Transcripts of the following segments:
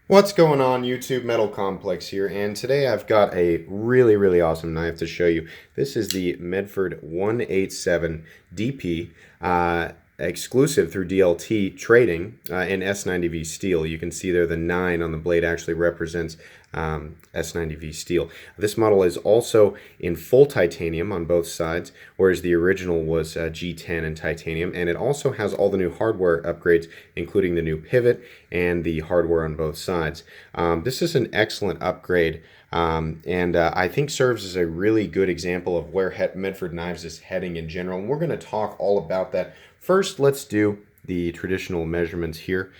What's going on, YouTube? Metal Complex here, and today I've got a really awesome knife to show you. This is the Medford 187 DP, exclusive through DLT trading in S90V steel. You can see there the 9 on the blade actually represents S90V steel. This model is also in full titanium on both sides, whereas the original was G10 in titanium, and it also has all the new hardware upgrades, including the new pivot and the hardware on both sides. This is an excellent upgrade, and I think serves as a really good example of where Medford Knives is heading in general, and we're going to talk all about that. First, let's do the traditional measurements here.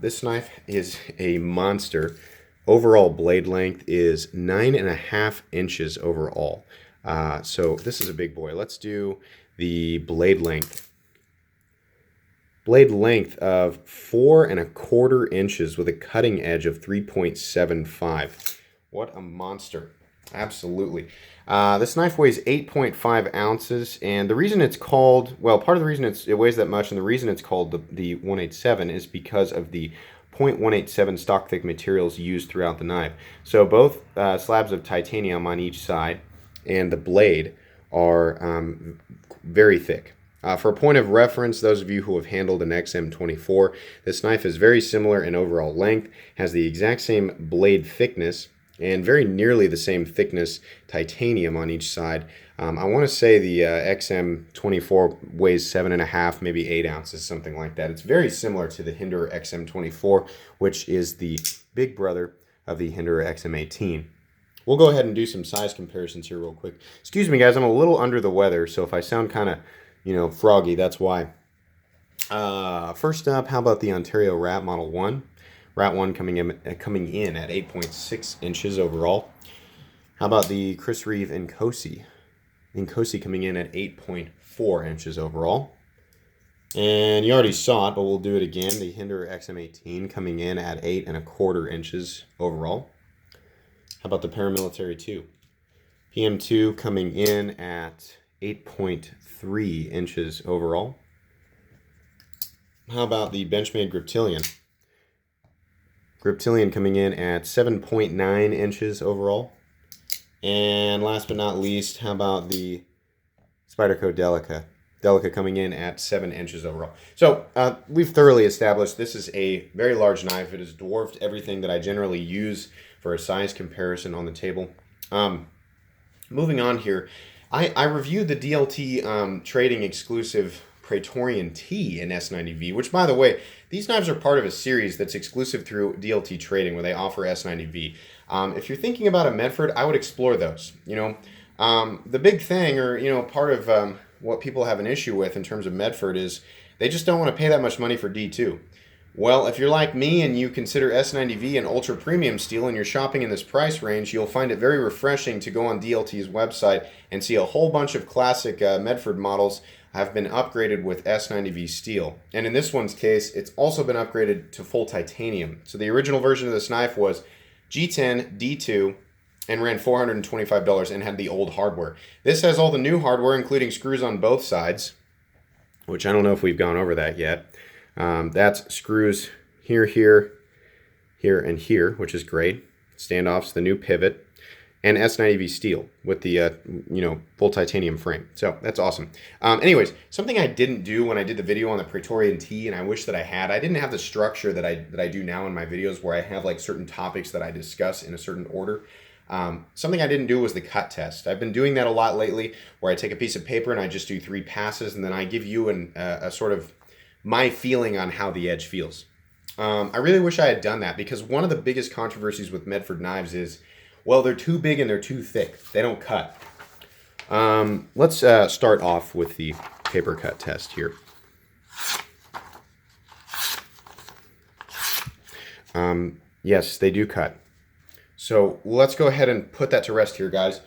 This knife is a monster. Overall blade length is 9.5 inches overall. So this is a big boy. Let's do the blade length. Blade length of 4.25 inches with a cutting edge of 3.75. What a monster. Absolutely. This knife weighs 8.5 ounces, and the reason it's called, well, part of the reason it weighs that much, and the reason it's called the 187 is because of the 0.187 stock thick materials used throughout the knife. So both slabs of titanium on each side and the blade are very thick. For a point of reference, those of you who have handled an XM24, this knife is very similar in overall length, has the exact same blade thickness, and very nearly the same thickness titanium on each side. I want to say the XM24 weighs 7.5, maybe 8 ounces, something like that. It's very similar to the Hinderer XM24, which is the big brother of the Hinderer XM18. We'll go ahead and do some size comparisons here real quick. Excuse me, guys, I'm a little under the weather, so if I sound kind of, froggy, that's why. First up, how about the Ontario Rat Model 1? Rat 1 coming in at 8.6 inches overall. How about the Chris Reeve Inkosi? Inkosi coming in at 8.4 inches overall. And you already saw it, but we'll do it again. The Hinderer XM18 coming in at 8.25 inches overall. How about the Paramilitary 2? PM2 coming in at 8.3 inches overall. How about the Benchmade Griptilian? Griptilian coming in at 7.9 inches overall. And last but not least, how about the Spyderco Delica? Delica coming in at 7 inches overall. So we've thoroughly established this is a very large knife. It has dwarfed everything that I generally use for a size comparison on the table. Moving on here, I reviewed the DLT trading exclusive Praetorian T in S90V, which, by the way, these knives are part of a series that's exclusive through DLT Trading, where they offer S90V. If you're thinking about a Medford, I would explore those. The big thing, or part of what people have an issue with in terms of Medford is they just don't want to pay that much money for D2. Well, if you're like me and you consider S90V an ultra premium steel and you're shopping in this price range, you'll find it very refreshing to go on DLT's website and see a whole bunch of classic Medford models have been upgraded with S90V steel. And in this one's case, it's also been upgraded to full titanium. So the original version of this knife was G10 D2 and ran $425 and had the old hardware. This has all the new hardware, including screws on both sides, which I don't know if we've gone over that yet. That's screws here, here, and here, which is great. Standoffs, the new pivot, and S90V steel with the full titanium frame. So that's awesome. Anyways, something I didn't do when I did the video on the Praetorian T, and I wish that I had. I didn't have the structure that I do now in my videos, where I have like certain topics that I discuss in a certain order. Something I didn't do was the cut test. I've been doing that a lot lately, where I take a piece of paper and I just do 3 passes, and then I give you a sort of my feeling on how the edge feels. I really wish I had done that, because one of the biggest controversies with Medford knives is, well, they're too big and they're too thick. They don't cut. Let's start off with the paper cut test here. Yes, they do cut. So let's go ahead and put that to rest here, guys.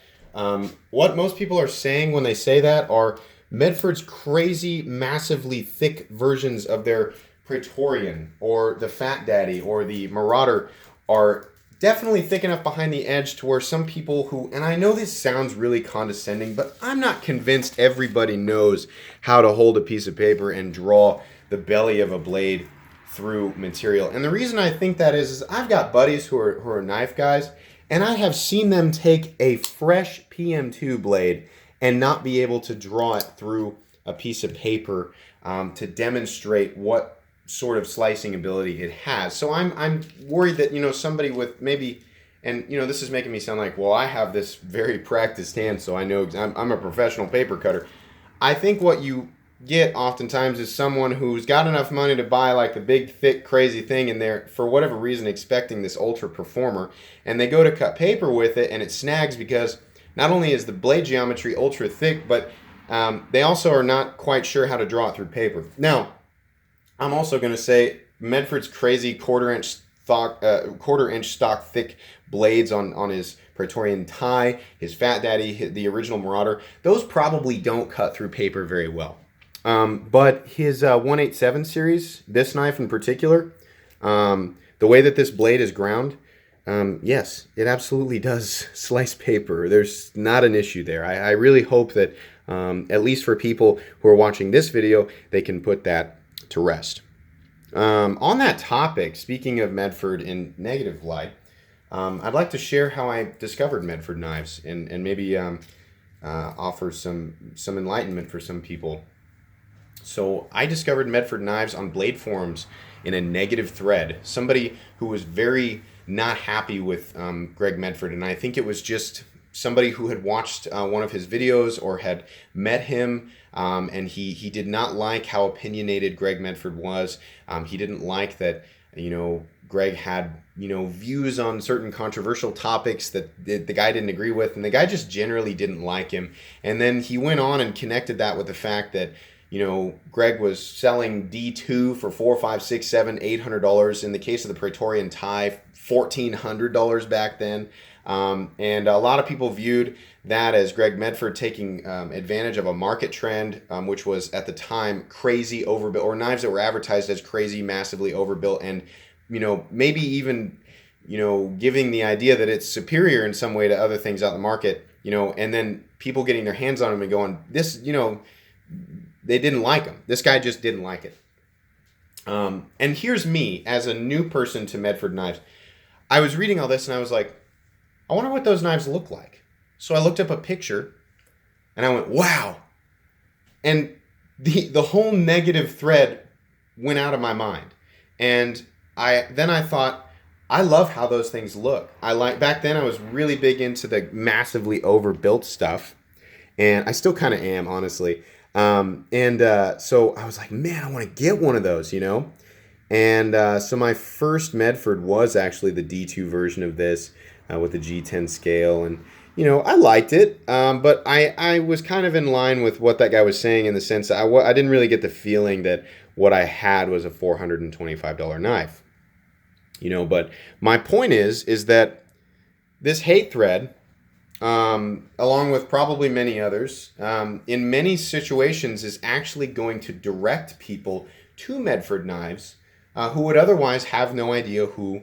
What most people are saying when they say that are Medford's crazy, massively thick versions of their Praetorian or the Fat Daddy or the Marauder are definitely thick enough behind the edge to where some people who, and I know this sounds really condescending, but I'm not convinced everybody knows how to hold a piece of paper and draw the belly of a blade through material. And the reason I think that is I've got buddies who are knife guys, and I have seen them take a fresh PM2 blade and not be able to draw it through a piece of paper to demonstrate what sort of slicing ability it has. So I'm worried that, you know, somebody with maybe, and you know, this is making me sound like, well, I have this very practiced hand, so I know I'm a professional paper cutter. I think what you get oftentimes is someone who's got enough money to buy like the big, thick, crazy thing, and they're, for whatever reason, expecting this ultra performer, and they go to cut paper with it, and it snags because not only is the blade geometry ultra thick, but they also are not quite sure how to draw it through paper. Now, I'm also going to say Medford's crazy quarter-inch stock thick blades on his Praetorian tie, his Fat Daddy, the original Marauder, those probably don't cut through paper very well. But his 187 series, this knife in particular, the way that this blade is ground, yes, it absolutely does slice paper. There's not an issue there. I really hope that, at least for people who are watching this video, they can put that to rest. On that topic, speaking of Medford in negative light, I'd like to share how I discovered Medford knives and maybe offer some enlightenment for some people. So I discovered Medford knives on blade forums in a negative thread. Somebody who was very not happy with Greg Medford, and I think it was just somebody who had watched one of his videos or had met him, and he did not like how opinionated Greg Medford was. He didn't like that, you know, Greg had, you know, views on certain controversial topics that the guy didn't agree with, and the guy just generally didn't like him. And then he went on and connected that with the fact that, you know, Greg was selling D2 for $400, $500, $600, $700, $800. In the case of the Praetorian tie, $1,400 back then. And a lot of people viewed that as Greg Medford taking advantage of a market trend, which was at the time crazy overbuilt, or knives that were advertised as crazy, massively overbuilt, and, you know, maybe even, you know, giving the idea that it's superior in some way to other things out in the market, you know, and then people getting their hands on them and going, this, you know, they didn't like him. This guy just didn't like it. And here's me as a new person to Medford knives. I was reading all this and I was like, I wonder what those knives look like. So I looked up a picture and I went, wow. And the whole negative thread went out of my mind. And then I thought, I love how those things look. Back then I was really big into the massively overbuilt stuff. And I still kind of am, honestly. So I was like, man, I want to get one of those, you know? And so my first Medford was actually the D2 version of this with the G10 scale. And, you know, I liked it, but I was kind of in line with what that guy was saying in the sense that I didn't really get the feeling that what I had was a $425 knife. You know, but my point is that this hate thread, along with probably many others, in many situations is actually going to direct people to Medford knives who would otherwise have no idea who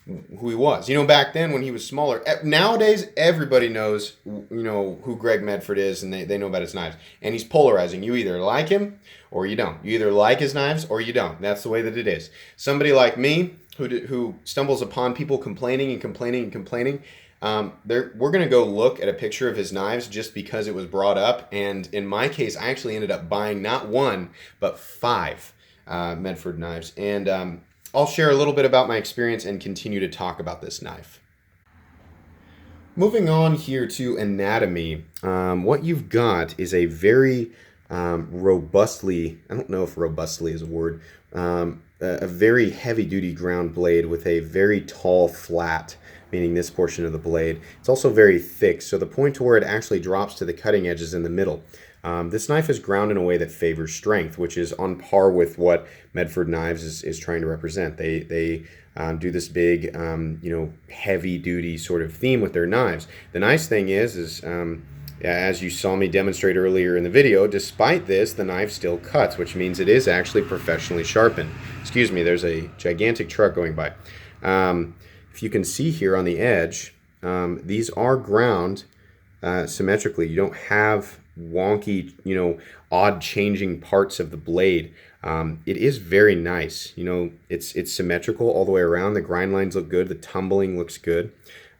he was. You know, back then when he was smaller. Nowadays, everybody knows, you know, who Greg Medford is, and they know about his knives. And he's polarizing. You either like him or you don't. You either like his knives or you don't. That's the way that it is. Somebody like me who stumbles upon people complaining and complaining and complaining, we're going to go look at a picture of his knives just because it was brought up. And in my case, I actually ended up buying not one, but 5 Medford knives. And I'll share a little bit about my experience and continue to talk about this knife. Moving on here to anatomy, what you've got is a very robustly, I don't know if robustly is a word, a very heavy-duty ground blade with a very tall flat, meaning this portion of the blade. It's also very thick, so the point to where it actually drops to the cutting edge is in the middle. This knife is ground in a way that favors strength, which is on par with what Medford knives is trying to represent. They do this big, you know, heavy-duty sort of theme with their knives. The nice thing is as you saw me demonstrate earlier in the video, despite this, the knife still cuts, which means it is actually professionally sharpened. Excuse me, there's a gigantic truck going by. If you can see here on the edge, these are ground symmetrically. You don't have wonky, you know, odd changing parts of the blade. It is very nice. You know, it's symmetrical all the way around. The grind lines look good. The tumbling looks good.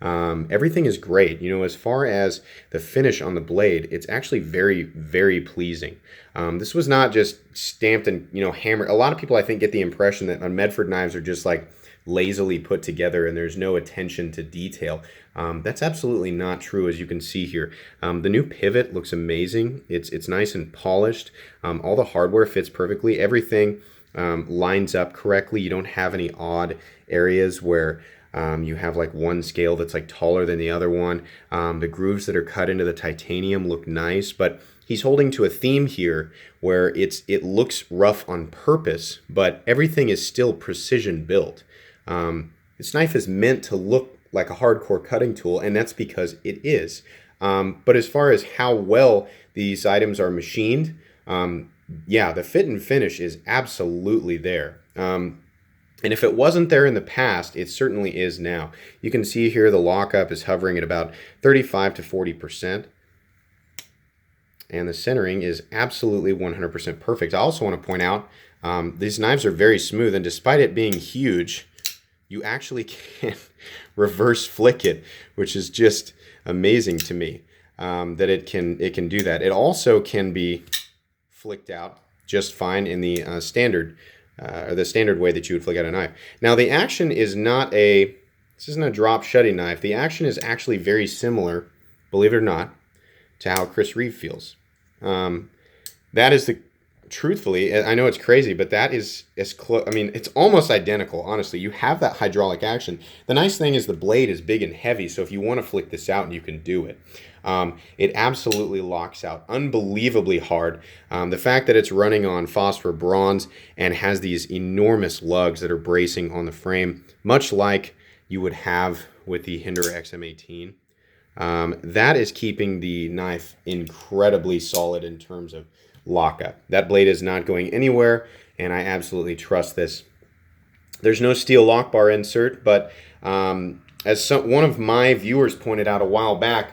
Everything is great. You know, as far as the finish on the blade, it's actually very, very pleasing. This was not just stamped and, you know, hammered. A lot of people, I think, get the impression that Medford knives are just like lazily put together and there's no attention to detail. That's absolutely not true, as you can see here. The new pivot looks amazing. It's nice and polished. All the hardware fits perfectly. Everything lines up correctly. You don't have any odd areas where you have like one scale that's like taller than the other one. The grooves that are cut into the titanium look nice, but he's holding to a theme here where it looks rough on purpose, but everything is still precision built. This knife is meant to look like a hardcore cutting tool, and that's because it is. But as far as how well these items are machined, yeah, the fit and finish is absolutely there. And if it wasn't there in the past, it certainly is now. You can see here the lockup is hovering at about 35 to 40%. And the centering is absolutely 100% perfect. I also want to point out these knives are very smooth, and despite it being huge, you actually can reverse flick it, which is just amazing to me that it can do that. It also can be flicked out just fine in the standard way that you would flick out a knife. Now the action is this isn't a drop shutting knife. The action is actually very similar, believe it or not, to how Chris Reeve feels. That is truthfully, I know it's crazy, but that is as close. I mean, it's almost identical, honestly. You have that hydraulic action. The nice thing is the blade is big and heavy, so if you want to flick this out, you can do it. It absolutely locks out unbelievably hard. The fact that it's running on phosphor bronze and has these enormous lugs that are bracing on the frame, much like you would have with the Hinder XM18, that is keeping the knife incredibly solid in terms of lockup. That blade is not going anywhere, and I absolutely trust this. There's no steel lock bar insert, but as one of my viewers pointed out a while back,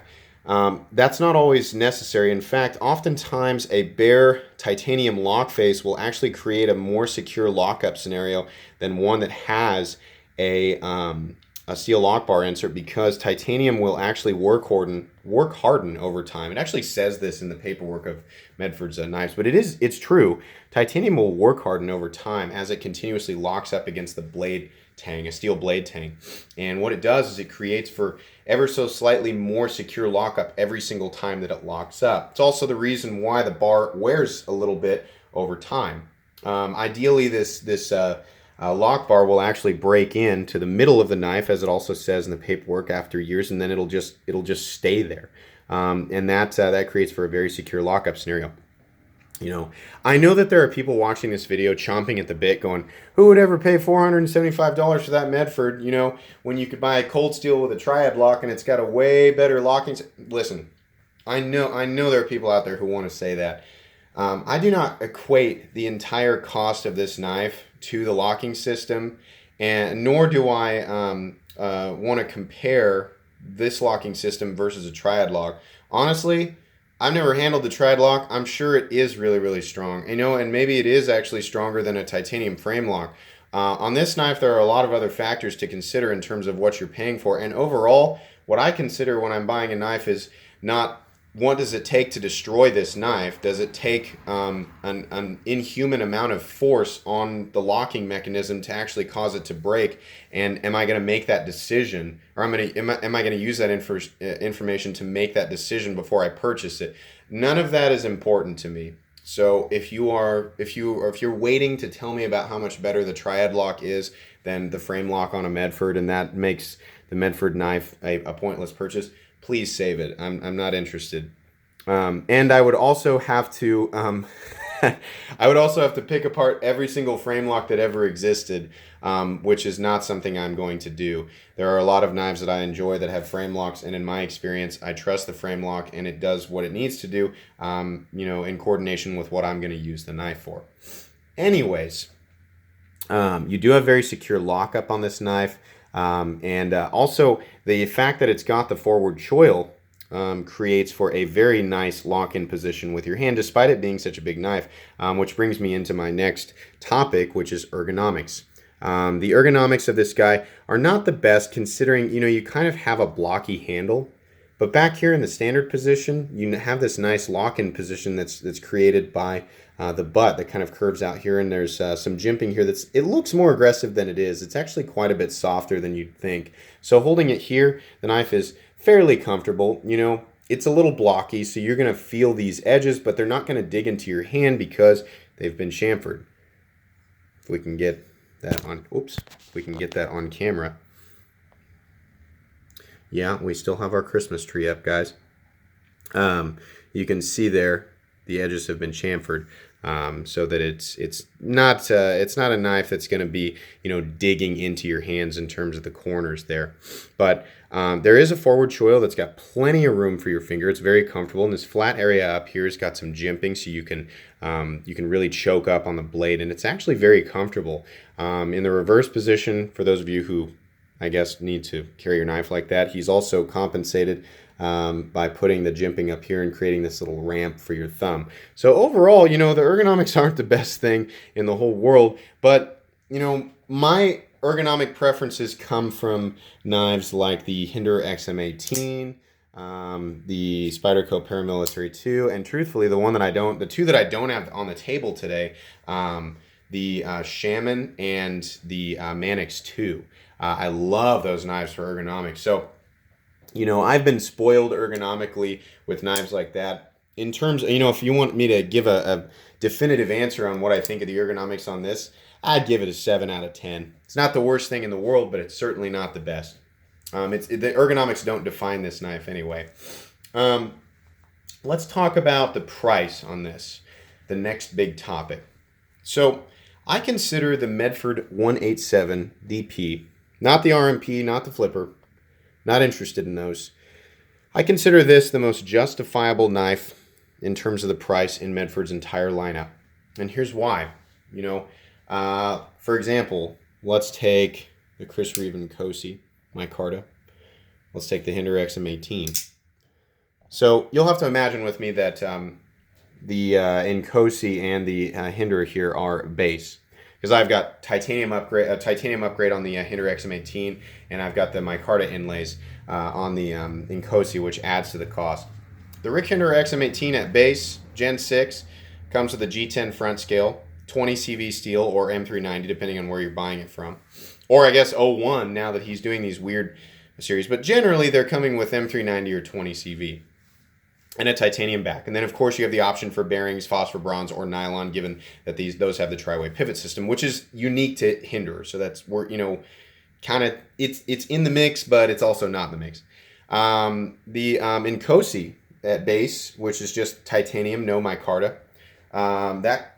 that's not always necessary. In fact, oftentimes a bare titanium lock face will actually create a more secure lockup scenario than one that has a steel lock bar insert, because titanium will actually work harden over time. It actually says this in the paperwork of Medford's knives, but it's true. Titanium will work harden over time as it continuously locks up against the blade tang, a steel blade tang. And what it does is it creates for ever so slightly more secure lockup every single time that it locks up. It's also the reason why the bar wears a little bit over time. Ideally, this lock bar will actually break into the middle of the knife, as it also says in the paperwork, after years, and then it'll just stay there, and that creates for a very secure lockup scenario. You know, I know that there are people watching this video chomping at the bit, going, "Who would ever pay $475 for that Medford? You know, when you could buy a cold steel with a triad lock and it's got a way better locking." Listen, I know there are people out there who want to say that. I do not equate the entire cost of this knife to the locking system, and nor do I want to compare this locking system versus a triad lock. Honestly, I've never handled the triad lock. I'm sure it is really, really strong. You know, and maybe it is actually stronger than a titanium frame lock. On this knife, there are a lot of other factors to consider in terms of what you're paying for. And overall, what I consider when I'm buying a knife is not what does it take to destroy this knife? Does it take an inhuman amount of force on the locking mechanism to actually cause it to break? And am I going to make that decision, or am I going to use that information to make that decision before I purchase it? None of that is important to me. So if you're waiting to tell me about how much better the triad lock is than the frame lock on a Medford, and that makes the Medford knife a pointless purchase, please save it. I'm not interested. And I would also have to pick apart every single frame lock that ever existed, which is not something I'm going to do. There are a lot of knives that I enjoy that have frame locks, and in my experience, I trust the frame lock and it does what it needs to do, you know, in coordination with what I'm going to use the knife for. Anyways, you do have very secure lockup on this knife. And also the fact that it's got the forward choil creates for a very nice lock-in position with your hand, despite it being such a big knife, which brings me into my next topic, which is ergonomics. The ergonomics of this guy are not the best, considering, you kind of have a blocky handle. But back here in the standard position, you have this nice lock-in position that's created by the butt that kind of curves out here, and there's some jimping here it looks more aggressive than it is. It's actually quite a bit softer than you'd think. So holding it here, the knife is fairly comfortable. It's a little blocky, so you're going to feel these edges, but they're not going to dig into your hand because they've been chamfered. If we can get that on, if we can get that on camera. Yeah, we still have our Christmas tree up, guys. You can see there the edges have been chamfered, so that it's not a knife that's going to be digging into your hands in terms of the corners there. But there is a forward choil that's got plenty of room for your finger. It's very comfortable, and this flat area up here has got some jimping, so you can really choke up on the blade, and it's actually very comfortable. In the reverse position, for those of you who I guess need to carry your knife like that, he's also compensated by putting the jimping up here and creating this little ramp for your thumb. So overall, the ergonomics aren't the best thing in the whole world, but my ergonomic preferences come from knives like the Hinder XM18, the Spyderco Paramilitary 2, and truthfully, the two that I don't have on the table today, the Shaman and the Manix 2. I love those knives for ergonomics. So, I've been spoiled ergonomically with knives like that. In terms, if you want me to give a definitive answer on what I think of the ergonomics on this, I'd give it a 7 out of 10. It's not the worst thing in the world, but it's certainly not the best. The ergonomics don't define this knife anyway. Let's talk about the price on this, the next big topic. So I consider the Medford 187 DP, not the RMP, not the flipper, not interested in those. I consider this the most justifiable knife in terms of the price in Medford's entire lineup. And here's why. For example, let's take the Chris Reeve and Cosi micarta. Let's take the Hinder XM18. So you'll have to imagine with me that the Incosi and the Hinder here are base, because I've got a titanium upgrade on the Hinder XM18, and I've got the micarta inlays on the Incosi, which adds to the cost. The Rick Hinder XM18 at base, Gen 6, comes with a G10 front scale, 20 CV steel or M390, depending on where you're buying it from. Or I guess 01, now that he's doing these weird series. But generally, they're coming with M390 or 20 CV. And a titanium back. And then, of course, you have the option for bearings, phosphor bronze, or nylon, given that those have the tri-way pivot system, which is unique to Hinder. So that's where, kind of, it's in the mix, but it's also not in the mix. The Incosi at base, which is just titanium, no micarta,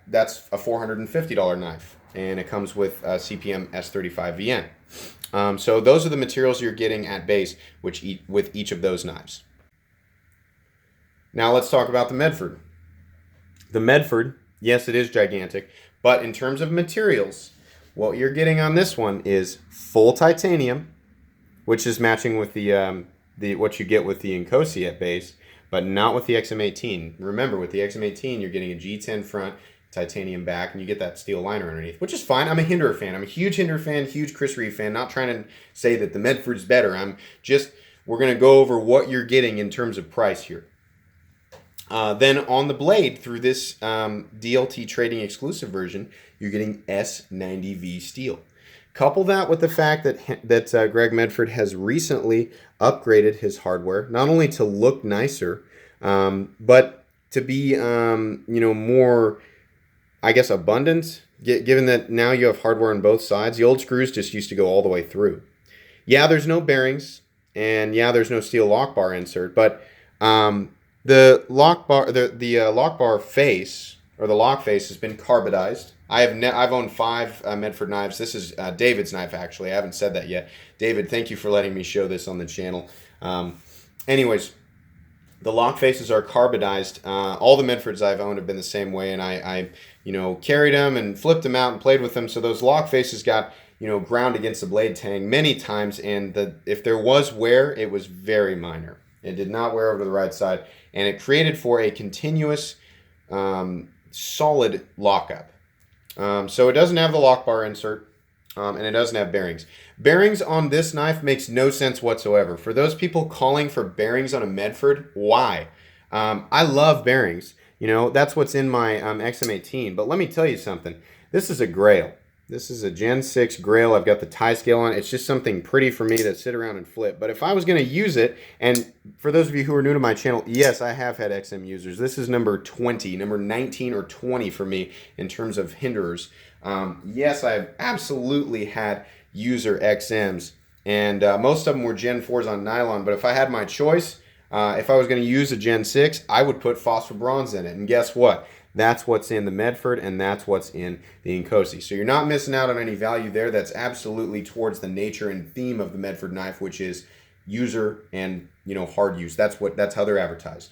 that's a $450 knife. And it comes with CPM S35VN. So those are the materials you're getting at base, with each of those knives. Now let's talk about the Medford. The Medford, yes, it is gigantic, but in terms of materials, what you're getting on this one is full titanium, which is matching with the what you get with the Incosi at base, but not with the XM18. Remember, with the XM18, you're getting a G10 front, titanium back, and you get that steel liner underneath, which is fine. I'm a Hinder fan. I'm a huge Hinder fan, huge Chris Reeve fan. Not trying to say that the Medford's better. We're going to go over what you're getting in terms of price here. Then on the blade, through this DLT trading exclusive version, you're getting S90V steel. Couple that with the fact that Greg Medford has recently upgraded his hardware, not only to look nicer, but to be more, I guess, abundant, given that now you have hardware on both sides. The old screws just used to go all the way through. Yeah, there's no bearings, and yeah, there's no steel lock bar insert, but the lock bar face, or the lock face, has been carbidized. I've owned 5 Medford knives. This is David's knife, actually. I haven't said that yet. David, thank you for letting me show this on the channel. Anyways, the lock faces are carbidized. All the Medfords I've owned have been the same way, and I carried them and flipped them out and played with them. So those lock faces got ground against the blade tang many times, and if there was wear, it was very minor. It did not wear over to the right side, and it created for a continuous solid lockup. So it doesn't have the lock bar insert, and it doesn't have bearings. Bearings on this knife makes no sense whatsoever. For those people calling for bearings on a Medford, why? I love bearings. You know, that's what's in my XM18. But let me tell you something. This is a Grail. This is a Gen 6 Grail. I've got the tie scale on. It's just something pretty for me to sit around and flip. But if I was going to use it, and for those of you who are new to my channel, yes, I have had XM users. This is number 20, number 19 or 20 for me in terms of hinderers. Yes, I've absolutely had user XMs, and most of them were Gen 4s on nylon. But if I had my choice, if I was going to use a Gen 6, I would put phosphor bronze in it. And guess what? That's what's in the Medford, and that's what's in the Inkosi. So you're not missing out on any value there. That's absolutely towards the nature and theme of the Medford knife, which is user and, you know, hard use. That's how they're advertised.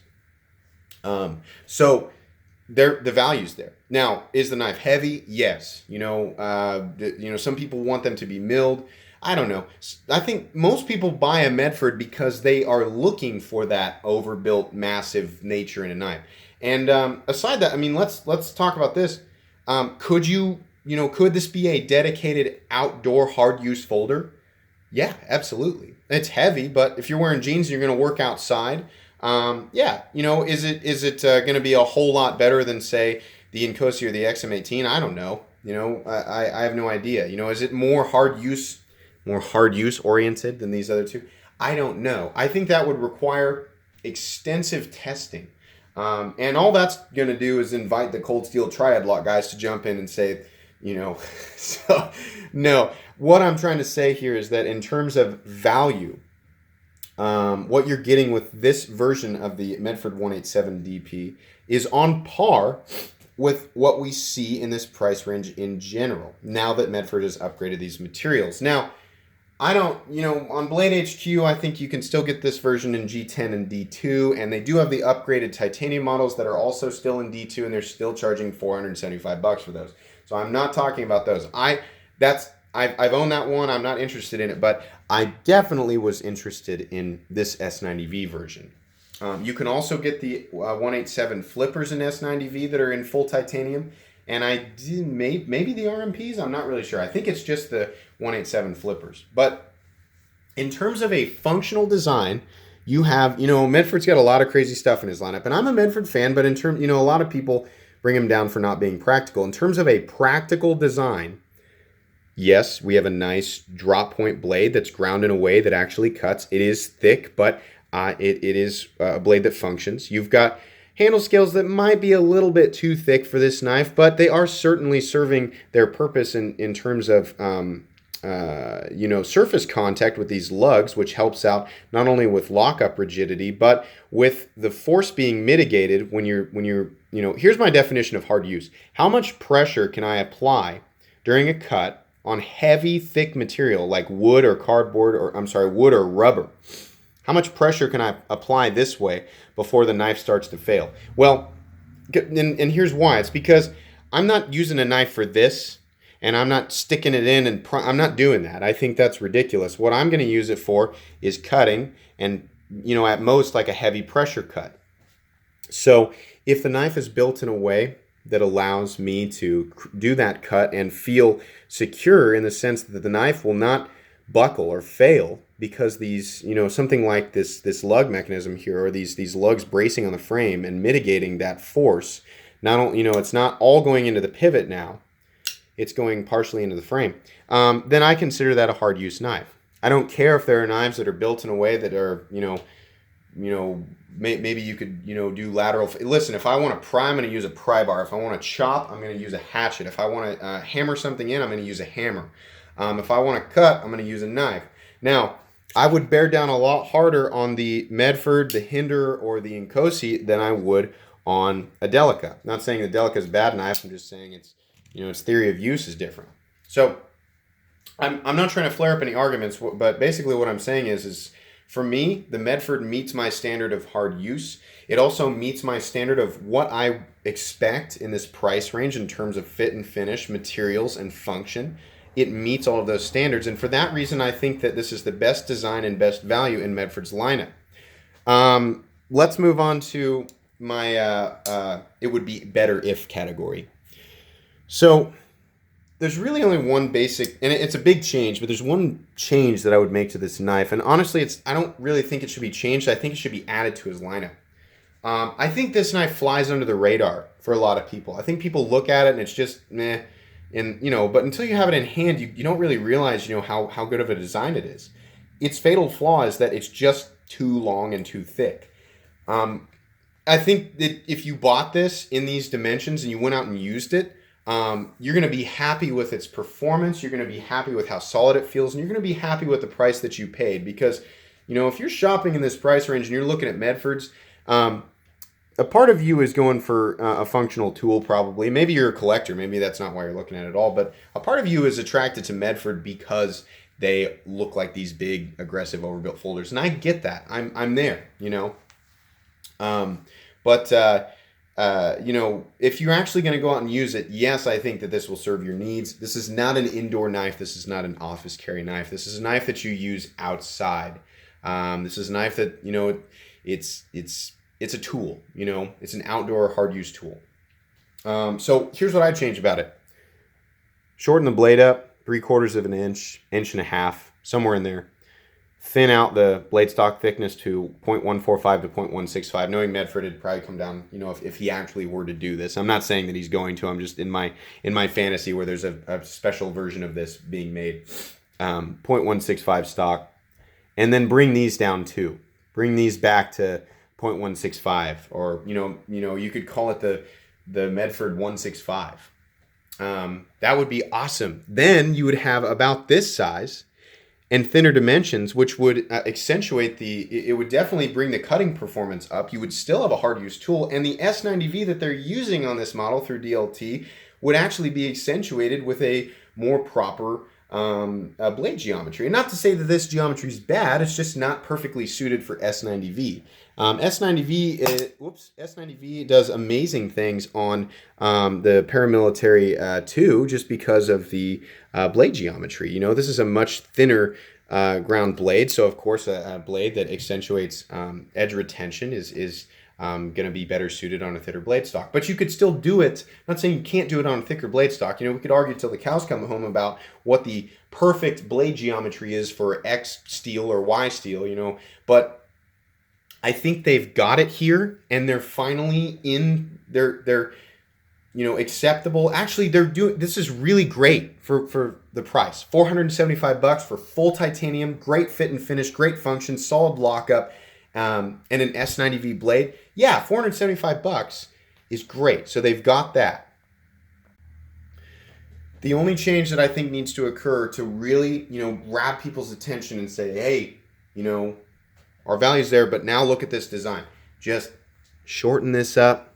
So the value's there. Now, is the knife heavy? Yes. You know, some people want them to be milled. I don't know. I think most people buy a Medford because they are looking for that overbuilt, massive nature in a knife. And aside that, I mean, let's talk about this. Could could this be a dedicated outdoor hard use folder? Yeah, absolutely. It's heavy, but if you're wearing jeans and you're going to work outside, yeah, you know, is it going to be a whole lot better than, say, the Inkosi or the XM18? I don't know. You know, I have no idea. You know, is it more hard use oriented than these other two? I don't know. I think that would require extensive testing. And all that's going to do is invite the Cold Steel Triad Lock guys to jump in and say, you know, so no. What I'm trying to say here is that in terms of value, what you're getting with this version of the Medford 187 DP is on par with what we see in this price range in general, now that Medford has upgraded these materials. Now, I don't, you know, on Blade HQ, I think you can still get this version in G10 and D2, and they do have the upgraded titanium models that are also still in D2, and they're still charging $475 for those. So I'm not talking about those. I've owned that one. I'm not interested in it, but I definitely was interested in this S90V version. You can also get the 187 flippers in S90V that are in full titanium. And I did maybe the RMPs, I'm not really sure. I think it's just the 187 flippers. But in terms of a functional design, you have, you know, Medford's got a lot of crazy stuff in his lineup. And I'm a Medford fan, but in terms, you know, a lot of people bring him down for not being practical. In terms of a practical design, yes, we have a nice drop point blade that's ground in a way that actually cuts. It is thick, but it is a blade that functions. You've got handle scales that might be a little bit too thick for this knife, but they are certainly serving their purpose in terms of you know, surface contact with these lugs, which helps out not only with lockup rigidity, but with the force being mitigated when you're you know, here's my definition of hard use. How much pressure can I apply during a cut on heavy, thick material like wood or cardboard, or I'm sorry, wood or rubber? How much pressure can I apply this way before the knife starts to fail? Well, and here's why. It's because I'm not using a knife for this, and I'm not sticking it in, and I'm not doing that. I think that's ridiculous. What I'm going to use it for is cutting, and, you know, at most like a heavy pressure cut. So if the knife is built in a way that allows me to do that cut and feel secure in the sense that the knife will not buckle or fail because these, you know, something like this lug mechanism here, or these lugs bracing on the frame and mitigating that force, not only, you know, it's not all going into the pivot now, it's going partially into the frame, then I consider that a hard use knife. I don't care if there are knives that are built in a way that are, you know, maybe you could, you know, do lateral. Listen, if I want to pry, I'm going to use a pry bar. If I want to chop, I'm going to use a hatchet. If I want to hammer something in, I'm going to use a hammer. If I want to cut, I'm going to use a knife. Now, I would bear down a lot harder on the Medford, the Hinder, or the Inkosi than I would on a Delica. I'm not saying the Delica is a bad knife. I'm just saying it's, you know, its theory of use is different. So I'm not trying to flare up any arguments, but basically what I'm saying is for me, the Medford meets my standard of hard use. It also meets my standard of what I expect in this price range in terms of fit and finish, materials, and function. It meets all of those standards, and for that reason, I think that this is the best design and best value in Medford's lineup. Let's move on to my it would be better if category. So there's really only one basic, and it's a big change, but there's one change that I would make to this knife. And honestly, I don't really think it should be changed. I think it should be added to his lineup. I think this knife flies under the radar for a lot of people. I think people look at it and it's just meh. And, but until you have it in hand, you don't really realize, how good of a design it is. Its fatal flaw is that it's just too long and too thick. I think that if you bought this in these dimensions and you went out and used it, you're going to be happy with its performance. You're going to be happy with how solid it feels, and you're going to be happy with the price that you paid. Because, if you're shopping in this price range and you're looking at Medfords, a part of you is going for a functional tool, probably. Maybe you're a collector. Maybe that's not why you're looking at it all. But a part of you is attracted to Medford because they look like these big, aggressive, overbuilt folders. And I get that. I'm there, if you're actually going to go out and use it, yes, I think that this will serve your needs. This is not an indoor knife. This is not an office carry knife. This is a knife that you use outside. This is a knife that, it's a tool, it's an outdoor hard use tool. So here's what I'd change about it. Shorten the blade up 3/4 of an inch, inch and a half, somewhere in there. Thin out the blade stock thickness to 0.145 to 0.165. Knowing Medford, it'd probably come down, if he actually were to do this. I'm not saying that he's going to. I'm just in my fantasy where there's a special version of this being made. 0.165 stock. And then bring these down too. Bring these back to 0.165, or you could call it the Medford 165. That would be awesome. Then you would have about this size and thinner dimensions, which would accentuate it would definitely bring the cutting performance up. You would still have a hard use tool, and the S90V that they're using on this model through DLT would actually be accentuated with a more proper blade geometry. And not to say that this geometry is bad, it's just not perfectly suited for S90V. S90V does amazing things on the paramilitary too, just because of the blade geometry. This is a much thinner ground blade, so of course a blade that accentuates edge retention is going to be better suited on a thinner blade stock. But you could still do it. I'm not saying you can't do it on a thicker blade stock. We could argue till the cows come home about what the perfect blade geometry is for X steel or Y steel, but I think they've got it here, and they're finally in they're acceptable. Actually, this is really great for the price. $475 for full titanium, great fit and finish, great function, solid lockup, and an S90V blade. Yeah, $475 is great. So they've got that. The only change that I think needs to occur to really, grab people's attention and say, hey, our value's there, but now look at this design. Just shorten this up,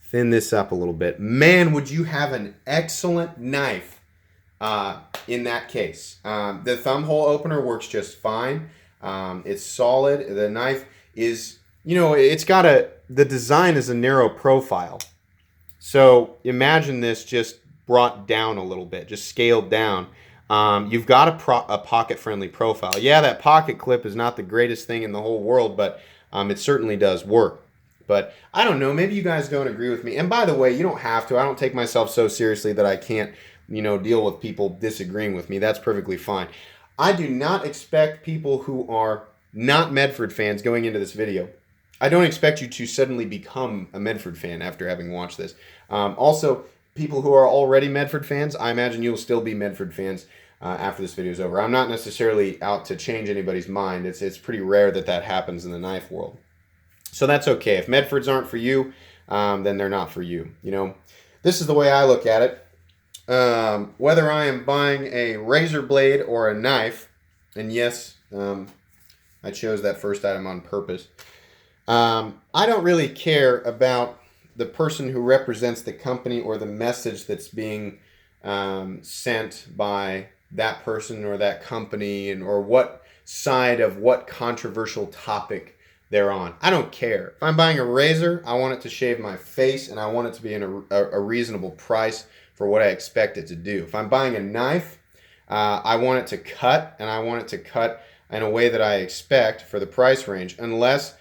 thin this up a little bit. Man, would you have an excellent knife in that case. The thumb hole opener works just fine. It's solid. The knife is, the design is a narrow profile. So imagine this just brought down a little bit, just scaled down. You've got a pocket-friendly profile. Yeah, that pocket clip is not the greatest thing in the whole world, but it certainly does work. But I don't know, maybe you guys don't agree with me. And by the way, you don't have to. I don't take myself so seriously that I can't, deal with people disagreeing with me. That's perfectly fine. I do not expect people who are not Medford fans going into this video. I don't expect you to suddenly become a Medford fan after having watched this. Also, people who are already Medford fans, I imagine you'll still be Medford fans after this video is over. I'm not necessarily out to change anybody's mind. It's pretty rare that happens in the knife world. So that's okay. If Medfords aren't for you, then they're not for you. This is the way I look at it. Whether I am buying a razor blade or a knife, and yes, I chose that first item on purpose. I don't really care about the person who represents the company or the message that's being sent by that person or that company, or what side of what controversial topic they're on. I don't care. If I'm buying a razor, I want it to shave my face, and I want it to be in a reasonable price for what I expect it to do. If I'm buying a knife, I want it to cut, and I want it to cut in a way that I expect for the price range, unless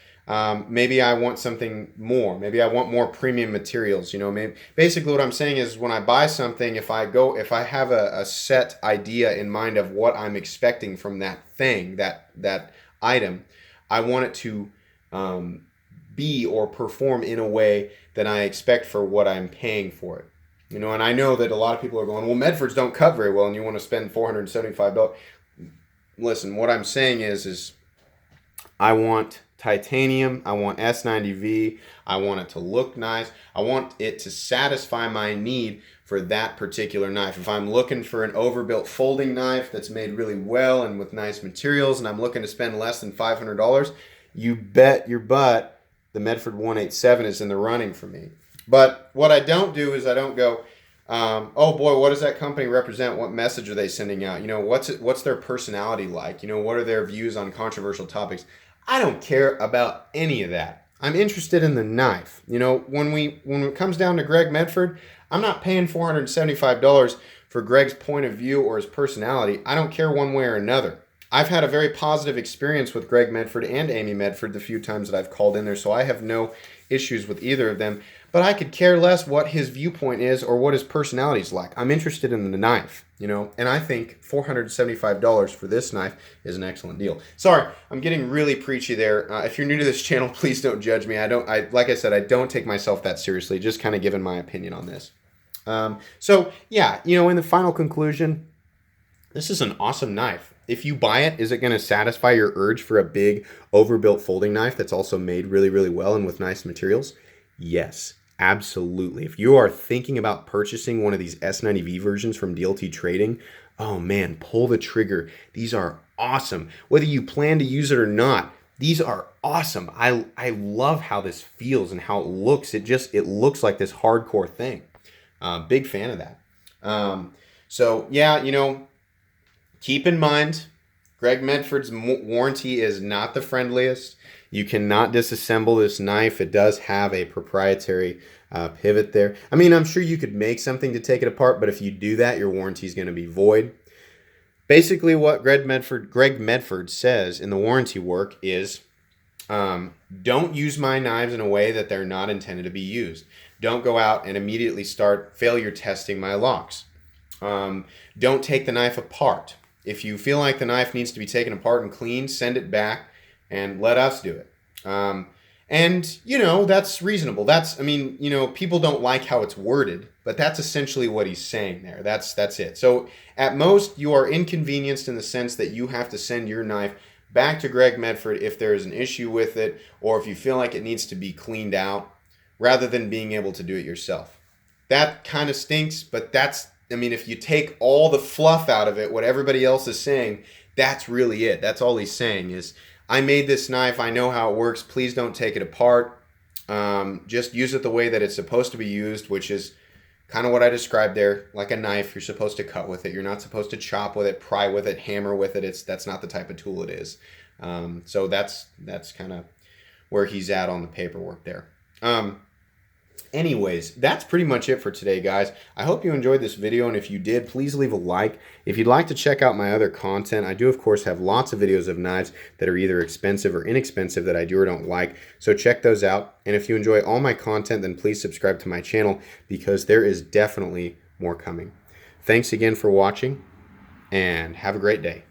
Maybe I want something more. Maybe I want more premium materials. You know, maybe basically what I'm saying is when I buy something, if I have a set idea in mind of what I'm expecting from that thing, that item, I want it to be or perform in a way that I expect for what I'm paying for it. You know, and I know that a lot of people are going, well, Medfords don't cut very well, and you want to spend $475. Listen, what I'm saying is I want titanium, I want S90V, I want it to look nice, I want it to satisfy my need for that particular knife. If I'm looking for an overbuilt folding knife that's made really well and with nice materials, and I'm looking to spend less than $500, you bet your butt the Medford 187 is in the running for me. But what I don't do is I don't go, oh boy, what does that company represent? What message are they sending out? You know, what's their personality like? You know, what are their views on controversial topics? I don't care about any of that. I'm interested in the knife. You know, when it comes down to Greg Medford, I'm not paying $475 for Greg's point of view or his personality. I don't care one way or another. I've had a very positive experience with Greg Medford and Amy Medford the few times that I've called in there, so I have no issues with either of them. But I could care less what his viewpoint is or what his personality is like. I'm interested in the knife, you know, and I think $475 for this knife is an excellent deal. Sorry, I'm getting really preachy there. If you're new to this channel, please don't judge me. Like I said, I don't take myself that seriously, just kind of giving my opinion on this. So yeah, you know, in the final conclusion, this is an awesome knife. If you buy it, is it going to satisfy your urge for a big overbuilt folding knife that's also made really, really well and with nice materials? Yes, absolutely. If you are thinking about purchasing one of these S90V versions from DLT Trading, oh man, pull the trigger. These are awesome. Whether you plan to use it or not, these are awesome. I love how this feels and how it looks. It looks like this hardcore thing. Big fan of that. So yeah, you know, keep in mind, Greg Medford's warranty is not the friendliest. You cannot disassemble this knife. It does have a proprietary pivot there. I mean, I'm sure you could make something to take it apart, but if you do that, your warranty is going to be void. Basically, what Greg Medford says in the warranty work is, don't use my knives in a way that they're not intended to be used. Don't go out and immediately start failure testing my locks. Don't take the knife apart. If you feel like the knife needs to be taken apart and cleaned, send it back and let us do it. And, you know, that's reasonable. I mean, you know, people don't like how it's worded, but that's essentially what he's saying there. That's it. So at most, you are inconvenienced in the sense that you have to send your knife back to Greg Medford if there is an issue with it or if you feel like it needs to be cleaned out rather than being able to do it yourself. That kind of stinks, but I mean, if you take all the fluff out of it, what everybody else is saying, that's really it. That's all he's saying is, I made this knife. I know how it works. Please don't take it apart. Just use it the way that it's supposed to be used, which is kind of what I described there. Like a knife, you're supposed to cut with it. You're not supposed to chop with it, pry with it, hammer with it. That's not the type of tool it is. So that's kind of where he's at on the paperwork there. Anyways, that's pretty much it for today, guys. I hope you enjoyed this video, and if you did, please leave a like. If you'd like to check out my other content, I do, of course, have lots of videos of knives that are either expensive or inexpensive that I do or don't like, so check those out. And if you enjoy all my content, then please subscribe to my channel because there is definitely more coming. Thanks again for watching, and have a great day.